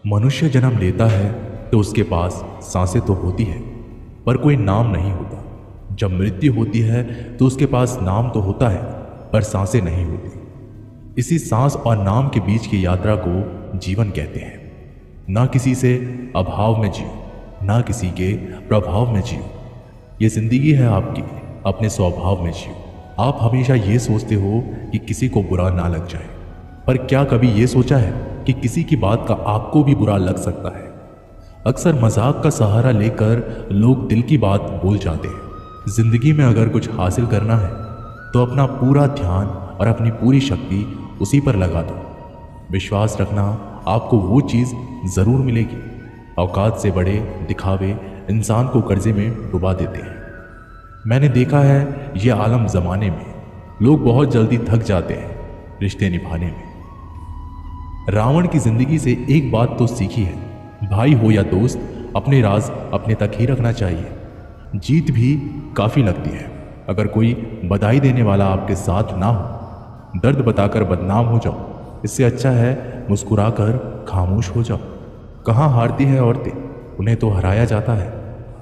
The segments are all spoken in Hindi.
मनुष्य जन्म लेता है तो उसके पास सांसें तो होती है, पर कोई नाम नहीं होता। जब मृत्यु होती है तो उसके पास नाम तो होता है, पर सांसें नहीं होती। इसी सांस और नाम के बीच की यात्रा को जीवन कहते हैं। ना किसी से अभाव में जियो, ना किसी के प्रभाव में जियो। ये जिंदगी है आपकी, अपने स्वभाव में जियो। आप हमेशा ये सोचते हो कि किसी को बुरा ना लग जाए, पर क्या कभी ये सोचा है कि किसी की बात का आपको भी बुरा लग सकता है? अक्सर मजाक का सहारा लेकर लोग दिल की बात बोल जाते हैं। जिंदगी में अगर कुछ हासिल करना है तो अपना पूरा ध्यान और अपनी पूरी शक्ति उसी पर लगा दो। विश्वास रखना, आपको वो चीज़ ज़रूर मिलेगी। औकात से बड़े दिखावे इंसान को कर्जे में डुबा देते हैं। मैंने देखा है ये आलम ज़माने में लोग बहुत जल्दी थक जाते हैं रिश्ते निभाने में। रावण की जिंदगी से एक बात तो सीखी है, भाई हो या दोस्त, अपने राज अपने तक ही रखना चाहिए। जीत भी काफ़ी लगती है अगर कोई बधाई देने वाला आपके साथ ना हो। दर्द बताकर बदनाम हो जाओ, इससे अच्छा है मुस्कुराकर खामोश हो जाओ। कहाँ हारती है औरतें, उन्हें तो हराया जाता है।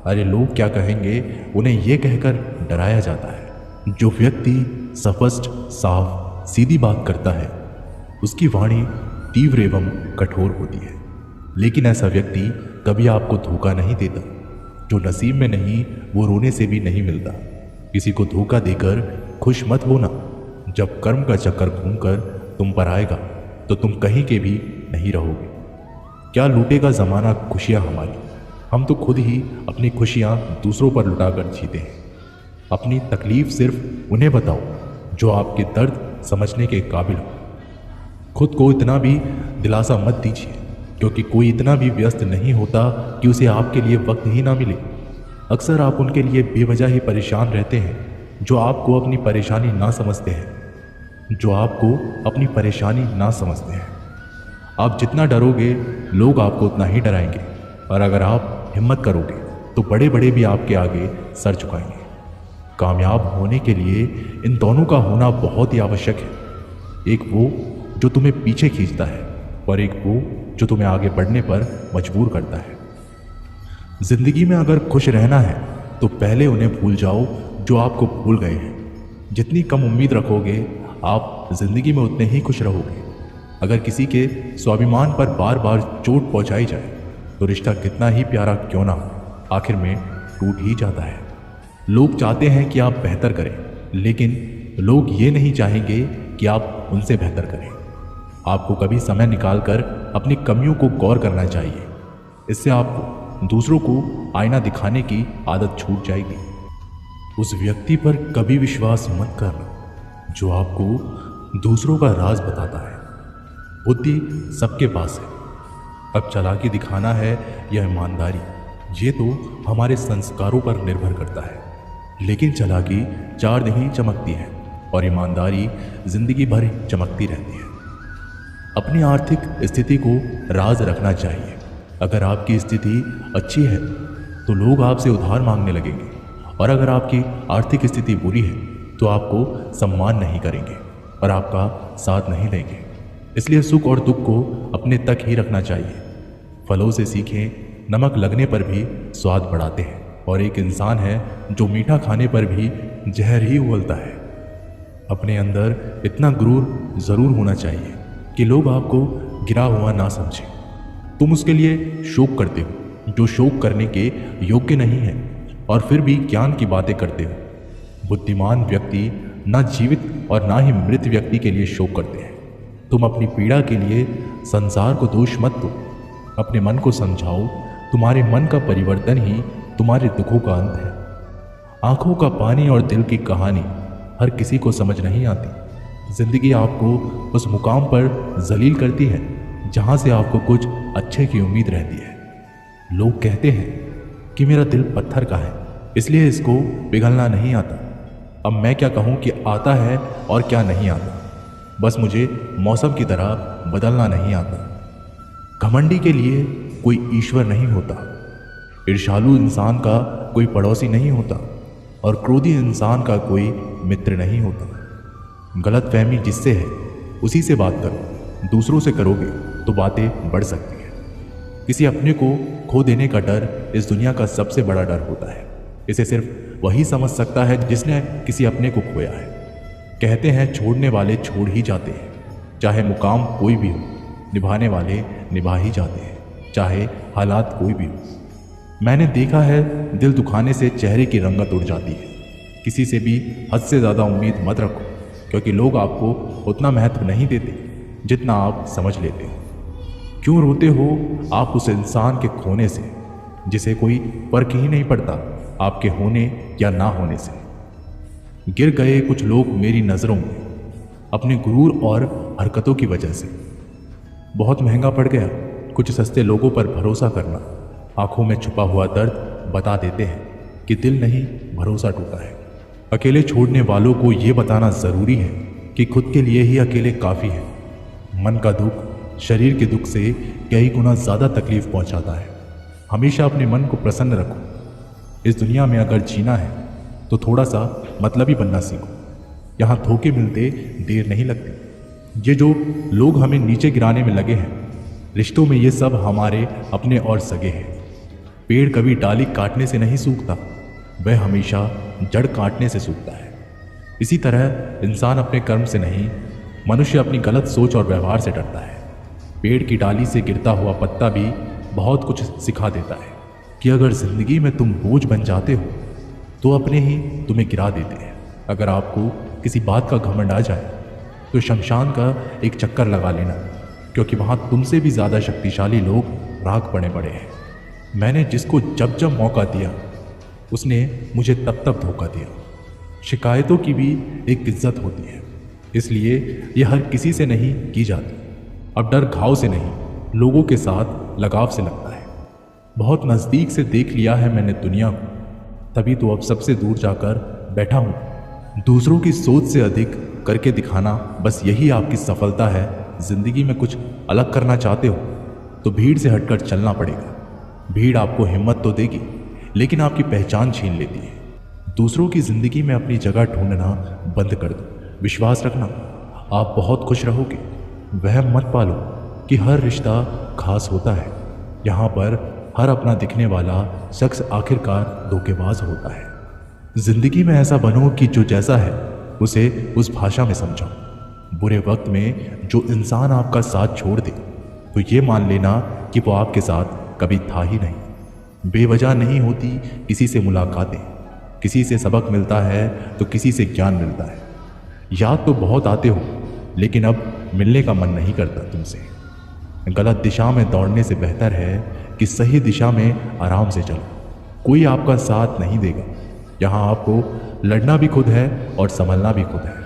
अरे लोग क्या कहेंगे, उन्हें यह कहकर डराया जाता है। जो व्यक्ति स्पष्ट, साफ, सीधी बात करता है उसकी वाणी तीव्र एवं कठोर होती है। लेकिन ऐसा व्यक्ति कभी आपको धोखा नहीं देता। जो नसीब में नहीं वो रोने से भी नहीं मिलता। किसी को धोखा देकर खुश मत होना। जब कर्म का चक्कर घूमकर तुम पर आएगा तो तुम कहीं के भी नहीं रहोगे। क्या लूटेगा ज़माना खुशियाँ हमारी? हम तो खुद ही अपनी खुशियाँ दूसरों पर लुटाकर जीते हैं। अपनी तकलीफ सिर्फ उन्हें बताओ जो आपके दर्द समझने के काबिल हो। खुद को इतना भी दिलासा मत दीजिए, क्योंकि कोई इतना भी व्यस्त नहीं होता कि उसे आपके लिए वक्त ही ना मिले। अक्सर आप उनके लिए बेवजह ही परेशान रहते हैं जो आपको अपनी परेशानी ना समझते हैं। आप जितना डरोगे लोग आपको उतना ही डराएंगे, और अगर आप हिम्मत करोगे तो बड़े बड़े भी आपके आगे सर झुकाएंगे। कामयाब होने के लिए इन दोनों का होना बहुत ही आवश्यक है। एक वो जो तुम्हें पीछे खींचता है, और एक वो जो तुम्हें आगे बढ़ने पर मजबूर करता है। जिंदगी में अगर खुश रहना है तो पहले उन्हें भूल जाओ जो आपको भूल गए हैं। जितनी कम उम्मीद रखोगे आप जिंदगी में उतने ही खुश रहोगे। अगर किसी के स्वाभिमान पर बार बार चोट पहुंचाई जाए तो रिश्ता कितना ही प्यारा क्यों ना हो, आखिर में टूट ही जाता है। लोग चाहते हैं कि आप बेहतर करें, लेकिन लोग ये नहीं चाहेंगे कि आप उनसे बेहतर करें। आपको कभी समय निकालकर अपनी कमियों को गौर करना चाहिए। इससे आपको दूसरों को आईना दिखाने की आदत छूट जाएगी। उस व्यक्ति पर कभी विश्वास मत करना जो आपको दूसरों का राज बताता है। बुद्धि सबके पास है, अब चालाकी दिखाना है या ईमानदारी, ये तो हमारे संस्कारों पर निर्भर करता है। लेकिन चालाकी 4 दिन ही चमकती है और ईमानदारी जिंदगी भर चमकती रहती है। अपनी आर्थिक स्थिति को राज रखना चाहिए। अगर आपकी स्थिति अच्छी है तो लोग आपसे उधार मांगने लगेंगे, और अगर आपकी आर्थिक स्थिति बुरी है तो आपको सम्मान नहीं करेंगे और आपका साथ नहीं देंगे। इसलिए सुख और दुख को अपने तक ही रखना चाहिए। फलों से सीखें, नमक लगने पर भी स्वाद बढ़ाते हैं, और एक इंसान है जो मीठा खाने पर भी जहर ही उगलता है। अपने अंदर इतना गुरूर ज़रूर होना चाहिए कि लोग आपको गिरा हुआ ना समझें। तुम उसके लिए शोक करते हो जो शोक करने के योग्य नहीं है, और फिर भी ज्ञान की बातें करते हो। बुद्धिमान व्यक्ति ना जीवित और ना ही मृत व्यक्ति के लिए शोक करते हैं। तुम अपनी पीड़ा के लिए संसार को दोष मत दो। अपने मन को समझाओ, तुम्हारे मन का परिवर्तन ही तुम्हारे दुखों का अंत है। आंखों का पानी और दिल की कहानी हर किसी को समझ नहीं आती। जिंदगी आपको उस मुकाम पर जलील करती है जहां से आपको कुछ अच्छे की उम्मीद रहती है। लोग कहते हैं कि मेरा दिल पत्थर का है, इसलिए इसको पिघलना नहीं आता। अब मैं क्या कहूँ कि आता है और क्या नहीं आता। बस मुझे मौसम की तरह बदलना नहीं आता। घमंडी के लिए कोई ईश्वर नहीं होता, ईर्ष्यालु इंसान का कोई पड़ोसी नहीं होता, और क्रोधी इंसान का कोई मित्र नहीं होता। गलत फहमी जिससे है उसी से बात करो। दूसरों से करोगे तो बातें बढ़ सकती हैं। किसी अपने को खो देने का डर इस दुनिया का सबसे बड़ा डर होता है। इसे सिर्फ वही समझ सकता है जिसने किसी अपने को खोया है। कहते हैं छोड़ने वाले छोड़ ही जाते हैं, चाहे मुकाम कोई भी हो। निभाने वाले निभा ही जाते हैं, चाहे हालात कोई भी हो। मैंने देखा है दिल दुखाने से चेहरे की रंगत उड़ जाती है। किसी से भी हद से ज़्यादा उम्मीद मत रखो, क्योंकि लोग आपको उतना महत्व नहीं देते जितना आप समझ लेते हो। क्यों रोते हो आप उस इंसान के खोने से जिसे कोई फर्क ही नहीं पड़ता आपके होने या ना होने से। गिर गए कुछ लोग मेरी नज़रों में अपने गुरूर और हरकतों की वजह से। बहुत महंगा पड़ गया कुछ सस्ते लोगों पर भरोसा करना। आंखों में छुपा हुआ दर्द बता देते हैं कि दिल नहीं, भरोसा टूटा है। अकेले छोड़ने वालों को ये बताना ज़रूरी है कि खुद के लिए ही अकेले काफ़ी है। मन का दुख शरीर के दुख से कई गुना ज़्यादा तकलीफ पहुंचाता है। हमेशा अपने मन को प्रसन्न रखो। इस दुनिया में अगर जीना है तो थोड़ा सा मतलबी बनना सीखो। यहाँ धोखे मिलते देर नहीं लगती। ये जो लोग हमें नीचे गिराने में लगे हैं, रिश्तों में ये सब हमारे अपने और सगे हैं। पेड़ कभी डाली काटने से नहीं सूखता, वह हमेशा जड़ काटने से सूखता है। इसी तरह इंसान अपने कर्म से नहीं, मनुष्य अपनी गलत सोच और व्यवहार से डरता है। पेड़ की डाली से गिरता हुआ पत्ता भी बहुत कुछ सिखा देता है कि अगर जिंदगी में तुम बोझ बन जाते हो तो अपने ही तुम्हें गिरा देते हैं। अगर आपको किसी बात का घमंड आ जाए तो शमशान का एक चक्कर लगा लेना, क्योंकि वहाँ तुमसे भी ज़्यादा शक्तिशाली लोग राख बने पड़े हैं। मैंने जिसको जब जब मौका दिया उसने मुझे तब तब धोखा दिया। शिकायतों की भी एक इज्जत होती है, इसलिए ये हर किसी से नहीं की जाती। अब डर घाव से नहीं, लोगों के साथ लगाव से लगता है। बहुत नज़दीक से देख लिया है मैंने दुनिया को, तभी तो अब सबसे दूर जाकर बैठा हूँ। दूसरों की सोच से अधिक करके दिखाना, बस यही आपकी सफलता है। ज़िंदगी में कुछ अलग करना चाहते हो तो भीड़ से हटकर चलना पड़ेगा। भीड़ आपको हिम्मत तो देगी, लेकिन आपकी पहचान छीन लेती है। दूसरों की ज़िंदगी में अपनी जगह ढूंढना बंद कर दो। विश्वास रखना आप बहुत खुश रहोगे। वह मत पालो कि हर रिश्ता खास होता है। यहाँ पर हर अपना दिखने वाला शख्स आखिरकार धोखेबाज होता है। जिंदगी में ऐसा बनो कि जो जैसा है उसे उस भाषा में समझो। बुरे वक्त में जो इंसान आपका साथ छोड़ दे तो ये मान लेना कि वो आपके साथ कभी था ही नहीं। बेवजह नहीं होती किसी से मुलाकातें, किसी से सबक मिलता है तो किसी से ज्ञान मिलता है। याद तो बहुत आते हो, लेकिन अब मिलने का मन नहीं करता तुमसे। गलत दिशा में दौड़ने से बेहतर है कि सही दिशा में आराम से चलो। कोई आपका साथ नहीं देगा। यहाँ आपको लड़ना भी खुद है और संभलना भी खुद है।